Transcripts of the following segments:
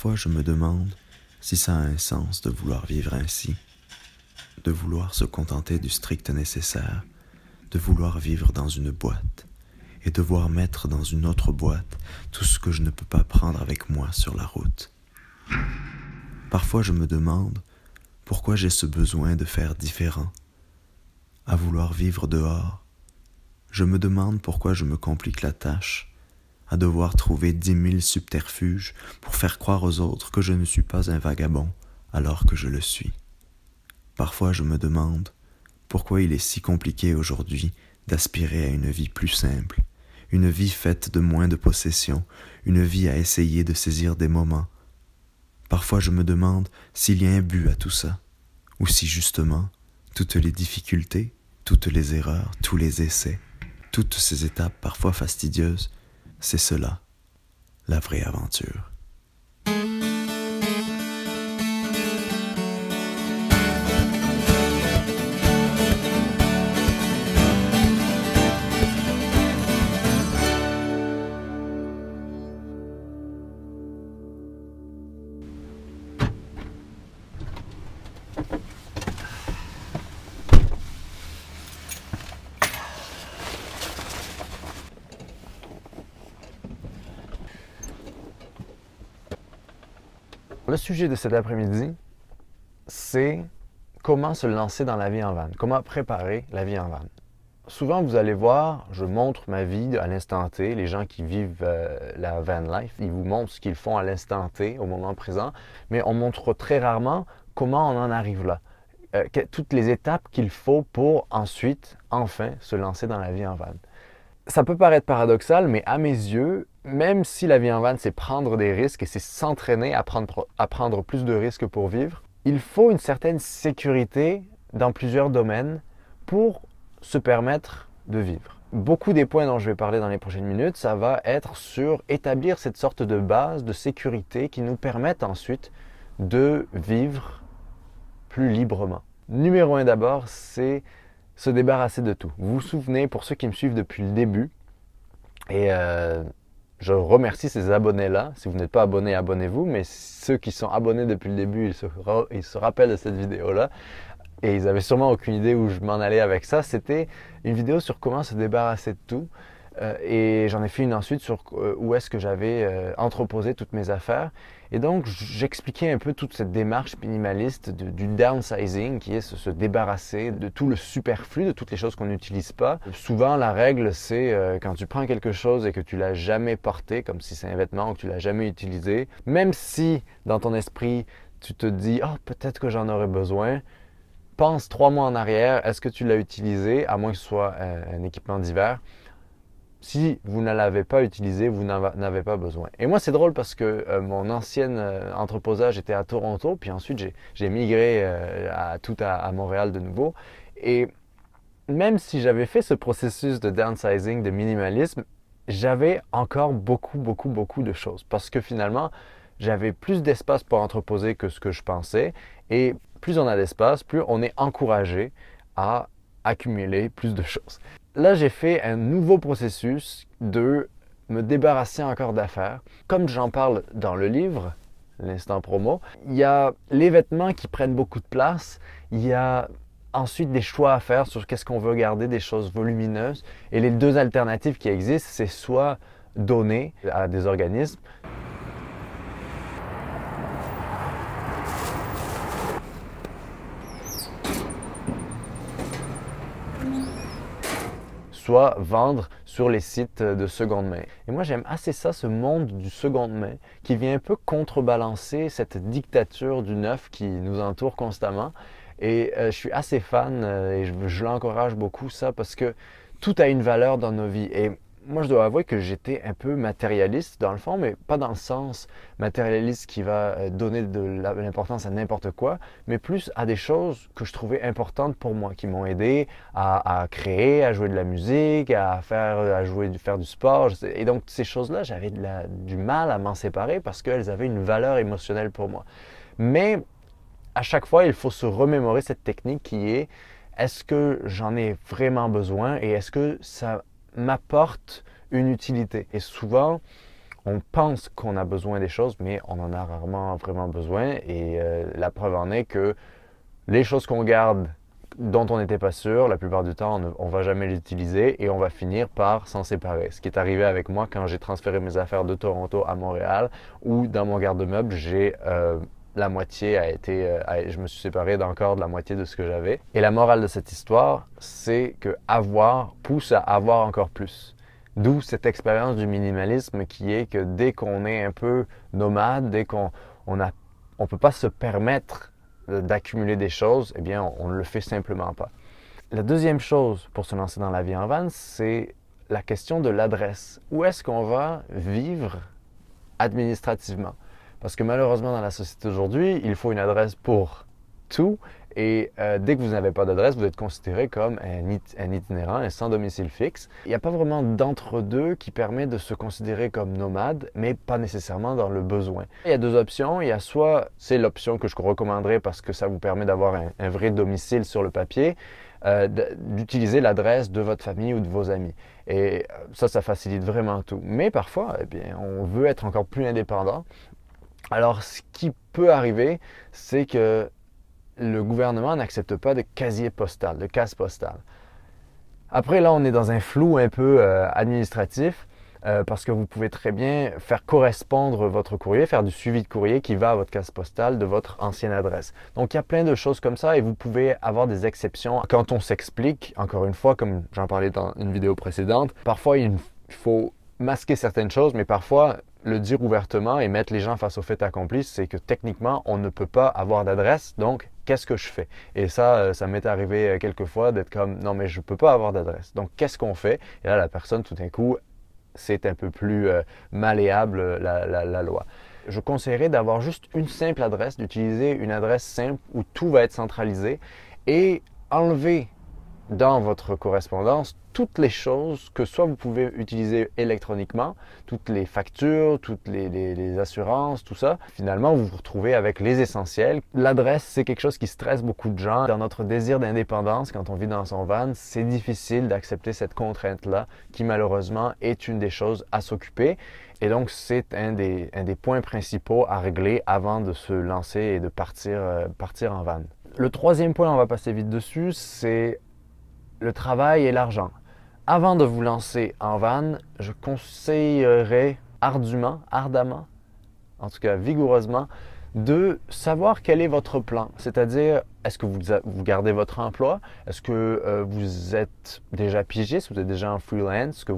Parfois je me demande si ça a un sens de vouloir vivre ainsi, de vouloir se contenter du strict nécessaire, de vouloir vivre dans une boîte et devoir mettre dans une autre boîte tout ce que je ne peux pas prendre avec moi sur la route. Parfois je me demande pourquoi j'ai ce besoin de faire différent, à vouloir vivre dehors. Je me demande pourquoi je me complique la tâche, à devoir trouver 10 000 subterfuges pour faire croire aux autres que je ne suis pas un vagabond alors que je le suis. Parfois je me demande pourquoi il est si compliqué aujourd'hui d'aspirer à une vie plus simple, une vie faite de moins de possessions, une vie à essayer de saisir des moments. Parfois je me demande s'il y a un but à tout ça, ou si justement, toutes les difficultés, toutes les erreurs, tous les essais, toutes ces étapes parfois fastidieuses, c'est cela, la vraie aventure. Le sujet de cet après-midi, c'est comment se lancer dans la vie en van, comment préparer la vie en van. Souvent, vous allez voir, je montre ma vie à l'instant T. Les gens qui vivent la van life, ils vous montrent ce qu'ils font à l'instant T, au moment présent, mais on montre très rarement comment on en arrive là. Toutes les étapes qu'il faut pour ensuite, enfin, se lancer dans la vie en van. Ça peut paraître paradoxal, mais à mes yeux, même si la vie en van, c'est prendre des risques et c'est s'entraîner à prendre plus de risques pour vivre, il faut une certaine sécurité dans plusieurs domaines pour se permettre de vivre. Beaucoup des points dont je vais parler dans les prochaines minutes, ça va être sur établir cette sorte de base de sécurité qui nous permettent ensuite de vivre plus librement. Numéro 1 d'abord, c'est se débarrasser de tout. Vous vous souvenez, pour ceux qui me suivent depuis le début, et je remercie ces abonnés-là. Si vous n'êtes pas abonné, abonnez-vous, mais ceux qui sont abonnés depuis le début, ils se rappellent de cette vidéo-là. Et ils n'avaient sûrement aucune idée où je m'en allais avec ça. C'était une vidéo sur comment se débarrasser de tout. Et j'en ai fait une ensuite sur où est-ce que j'avais entreposé toutes mes affaires. Et donc, j'expliquais un peu toute cette démarche minimaliste du downsizing, qui est se débarrasser de tout le superflu, de toutes les choses qu'on n'utilise pas. Souvent, la règle, c'est quand tu prends quelque chose et que tu l'as jamais porté, comme si c'est un vêtement ou que tu l'as jamais utilisé, même si dans ton esprit, tu te dis « Oh, peut-être que j'en aurais besoin », pense 3 mois en arrière, est-ce que tu l'as utilisé, à moins que ce soit un équipement d'hiver. Si vous ne l'avez pas utilisé, vous n'avez pas besoin. Et moi, c'est drôle parce que mon ancien entreposage était à Toronto, puis ensuite j'ai migré à Montréal de nouveau. Et même si j'avais fait ce processus de downsizing, de minimalisme, j'avais encore beaucoup de choses. Parce que finalement, j'avais plus d'espace pour entreposer que ce que je pensais. Et plus on a d'espace, plus on est encouragé à accumuler plus de choses. Là, j'ai fait un nouveau processus de me débarrasser encore d'affaires. Comme j'en parle dans le livre, l'instant promo, il y a les vêtements qui prennent beaucoup de place. Il y a ensuite des choix à faire sur qu'est-ce qu'on veut garder, des choses volumineuses. Et les 2 alternatives qui existent, c'est soit donner à des organismes, soit vendre sur les sites de seconde main. Et moi, j'aime assez ça, ce monde du seconde main, qui vient un peu contrebalancer cette dictature du neuf qui nous entoure constamment. Et je suis assez fan et je l'encourage beaucoup, ça, parce que tout a une valeur dans nos vies. Et moi, je dois avouer que j'étais un peu matérialiste dans le fond, mais pas dans le sens matérialiste qui va donner de l'importance à n'importe quoi, mais plus à des choses que je trouvais importantes pour moi, qui m'ont aidé à créer, à jouer de la musique, faire du sport. Et donc, ces choses-là, j'avais du mal à m'en séparer parce qu'elles avaient une valeur émotionnelle pour moi. Mais à chaque fois, il faut se remémorer cette technique qui est est-ce que j'en ai vraiment besoin et est-ce que ça m'apporte une utilité? Et souvent, On pense qu'on a besoin des choses, mais on en a rarement vraiment besoin. Et la preuve en est que les choses qu'on garde, dont on n'était pas sûr, la plupart du temps, on ne va jamais l'utiliser et on va finir par s'en séparer. Ce qui est arrivé avec moi quand j'ai transféré mes affaires de Toronto à Montréal, où dans mon garde-meuble, la moitié je me suis séparé d'encore de la moitié de ce que j'avais. Et la morale de cette histoire, c'est que avoir pousse à avoir encore plus. D'où cette expérience du minimalisme qui est que dès qu'on est un peu nomade, dès qu'on on peut pas se permettre d'accumuler des choses, eh bien, on ne le fait simplement pas. La deuxième chose pour se lancer dans la vie en van, c'est la question de l'adresse. Où est-ce qu'on va vivre administrativement? Parce que malheureusement, dans la société d'aujourd'hui, il faut une adresse pour tout. Et dès que vous n'avez pas d'adresse, vous êtes considéré comme un itinérant, un sans domicile fixe. Il n'y a pas vraiment d'entre-deux qui permet de se considérer comme nomade, mais pas nécessairement dans le besoin. Il y a deux options. Il y a soit, c'est l'option que je recommanderais parce que ça vous permet d'avoir un vrai domicile sur le papier, d'utiliser l'adresse de votre famille ou de vos amis. Et ça facilite vraiment tout. Mais parfois, eh bien, on veut être encore plus indépendant. Alors, ce qui peut arriver, c'est que le gouvernement n'accepte pas de casier postal, de case postale. Après, là, on est dans un flou un peu administratif parce que vous pouvez très bien faire correspondre votre courrier, faire du suivi de courrier qui va à votre case postale de votre ancienne adresse. Donc, il y a plein de choses comme ça et vous pouvez avoir des exceptions. Quand on s'explique, encore une fois, comme j'en parlais dans une vidéo précédente, parfois il faut masquer certaines choses, mais parfois le dire ouvertement et mettre les gens face au fait accompli, c'est que techniquement, on ne peut pas avoir d'adresse, donc qu'est-ce que je fais? Et ça m'est arrivé quelques fois d'être comme, non mais je ne peux pas avoir d'adresse, donc qu'est-ce qu'on fait? Et là, la personne, tout d'un coup, c'est un peu plus malléable la loi. Je conseillerais d'avoir juste une simple adresse, d'utiliser une adresse simple où tout va être centralisé et enlever dans votre correspondance toutes les choses que soit vous pouvez utiliser électroniquement, toutes les factures, toutes les assurances, tout ça. Finalement, vous vous retrouvez avec les essentiels. L'adresse, c'est quelque chose qui stresse beaucoup de gens. Dans notre désir d'indépendance, quand on vit dans son van, c'est difficile d'accepter cette contrainte-là qui malheureusement est une des choses à s'occuper. Et donc, c'est un des points principaux à régler avant de se lancer et de partir en van. Le troisième point, on va passer vite dessus, c'est le travail et l'argent. Avant de vous lancer en van, je conseillerais ardemment, en tout cas vigoureusement, de savoir quel est votre plan. C'est-à-dire, est-ce que vous gardez votre emploi? Est-ce que vous êtes déjà pigiste, vous êtes déjà en freelance, est-ce que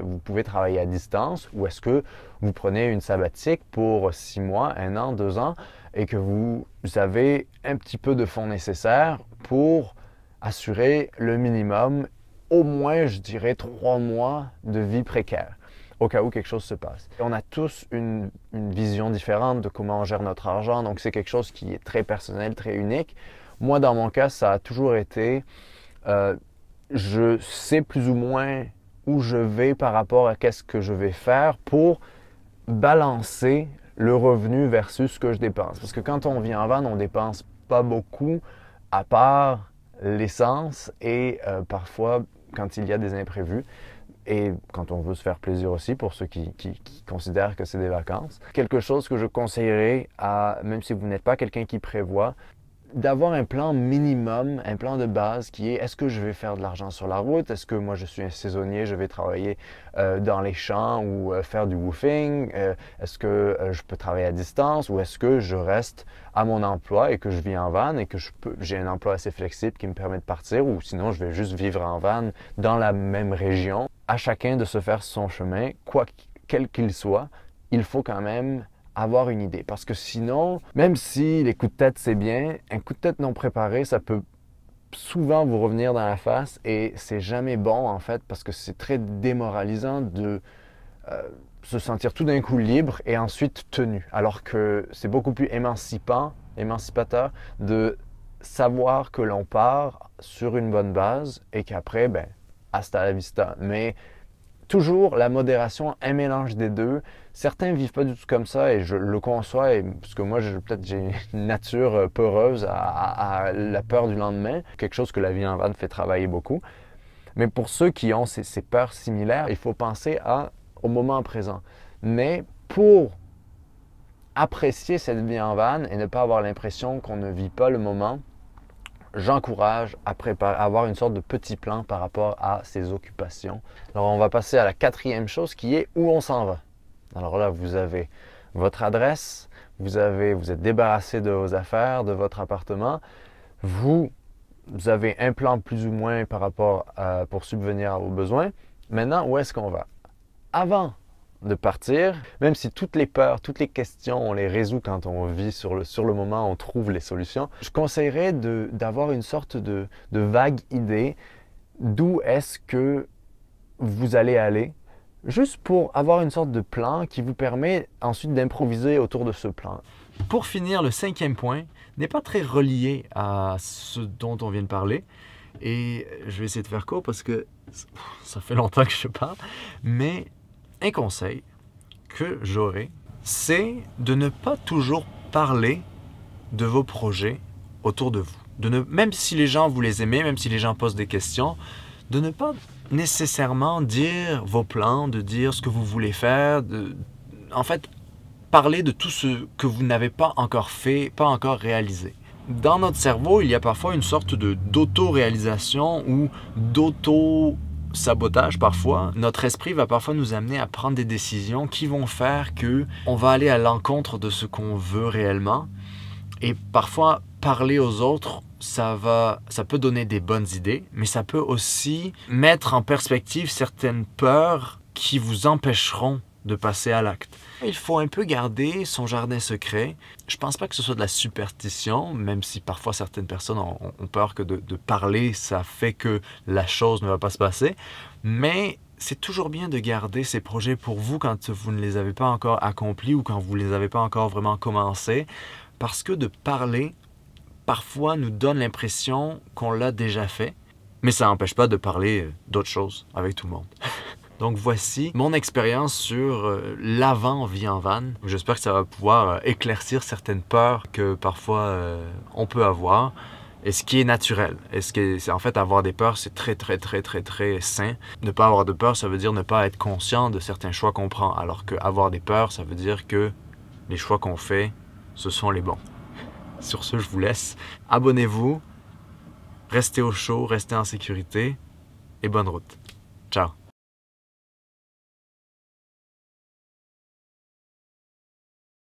vous pouvez travailler à distance? Ou est-ce que vous prenez une sabbatique pour 6 mois, 1 an, 2 ans et que vous avez un petit peu de fonds nécessaires pour assurer le minimum, au moins, je dirais, 3 mois de vie précaire, au cas où quelque chose se passe. On a tous une vision différente de comment on gère notre argent, donc c'est quelque chose qui est très personnel, très unique. Moi, dans mon cas, ça a toujours été, je sais plus ou moins où je vais par rapport à qu'est-ce que je vais faire pour balancer le revenu versus ce que je dépense. Parce que quand on vit en van, on dépense pas beaucoup, à part l'essence et parfois quand il y a des imprévus et quand on veut se faire plaisir aussi pour ceux qui considèrent que c'est des vacances. Quelque chose que je conseillerais même si vous n'êtes pas quelqu'un qui prévoit, d'avoir un plan minimum, un plan de base qui est est-ce que je vais faire de l'argent sur la route? Est-ce que moi je suis un saisonnier, je vais travailler dans les champs ou faire du woofing? Est-ce que je peux travailler à distance ou est-ce que je reste à mon emploi et que je vis en van et que j'ai un emploi assez flexible qui me permet de partir ou sinon je vais juste vivre en van dans la même région? À chacun de se faire son chemin, quel qu'il soit, il faut quand même avoir une idée. Parce que sinon, même si les coups de tête c'est bien, un coup de tête non préparé, ça peut souvent vous revenir dans la face et c'est jamais bon en fait parce que c'est très démoralisant de se sentir tout d'un coup libre et ensuite tenu. Alors que c'est beaucoup plus émancipateur de savoir que l'on part sur une bonne base et qu'après, ben, hasta la vista. Mais toujours la modération, un mélange des deux. Certains ne vivent pas du tout comme ça et je le conçois parce que moi peut-être j'ai une nature peureuse à la peur du lendemain, quelque chose que la vie en van fait travailler beaucoup. Mais pour ceux qui ont ces peurs similaires, il faut penser au moment présent. Mais pour apprécier cette vie en van et ne pas avoir l'impression qu'on ne vit pas le moment, j'encourage à avoir une sorte de petit plan par rapport à ses occupations. Alors on va passer à la quatrième chose qui est où on s'en va. Alors là, vous avez votre adresse, vous êtes débarrassé de vos affaires, de votre appartement, vous avez un plan plus ou moins pour subvenir à vos besoins. Maintenant, où est-ce qu'on va? Avant de partir, même si toutes les peurs, toutes les questions, on les résout quand on vit sur le moment, on trouve les solutions, je conseillerais d'avoir une sorte de vague idée d'où est-ce que vous allez aller, juste pour avoir une sorte de plan qui vous permet ensuite d'improviser autour de ce plan. Pour finir, le cinquième point n'est pas très relié à ce dont on vient de parler. Et je vais essayer de faire court parce que ça fait longtemps que je parle. Mais un conseil que j'aurais, c'est de ne pas toujours parler de vos projets autour de vous. Même si les gens vous les aimez, même si les gens posent des questions, de ne pas nécessairement dire vos plans, de dire ce que vous voulez faire, en fait, parler de tout ce que vous n'avez pas encore fait, pas encore réalisé. Dans notre cerveau, il y a parfois une sorte d'auto-réalisation ou d'auto-sabotage parfois. Notre esprit va parfois nous amener à prendre des décisions qui vont faire qu'on va aller à l'encontre de ce qu'on veut réellement. Et parfois, parler aux autres, ça peut donner des bonnes idées, mais ça peut aussi mettre en perspective certaines peurs qui vous empêcheront de passer à l'acte. Il faut un peu garder son jardin secret. Je pense pas que ce soit de la superstition, même si parfois certaines personnes ont peur que de parler, ça fait que la chose ne va pas se passer. Mais c'est toujours bien de garder ces projets pour vous quand vous ne les avez pas encore accomplis ou quand vous ne les avez pas encore vraiment commencés, parce que de parler, parfois, nous donne l'impression qu'on l'a déjà fait, mais ça n'empêche pas de parler d'autres choses avec tout le monde. Donc voici mon expérience sur l'avant-vie en van. J'espère que ça va pouvoir éclaircir certaines peurs que parfois on peut avoir. Et ce qui est naturel. En fait, avoir des peurs, c'est très sain. Ne pas avoir de peur, ça veut dire ne pas être conscient de certains choix qu'on prend. Alors qu'avoir des peurs, ça veut dire que les choix qu'on fait, ce sont les bons. Sur ce, je vous laisse. Abonnez-vous, restez au chaud, restez en sécurité et bonne route. Ciao.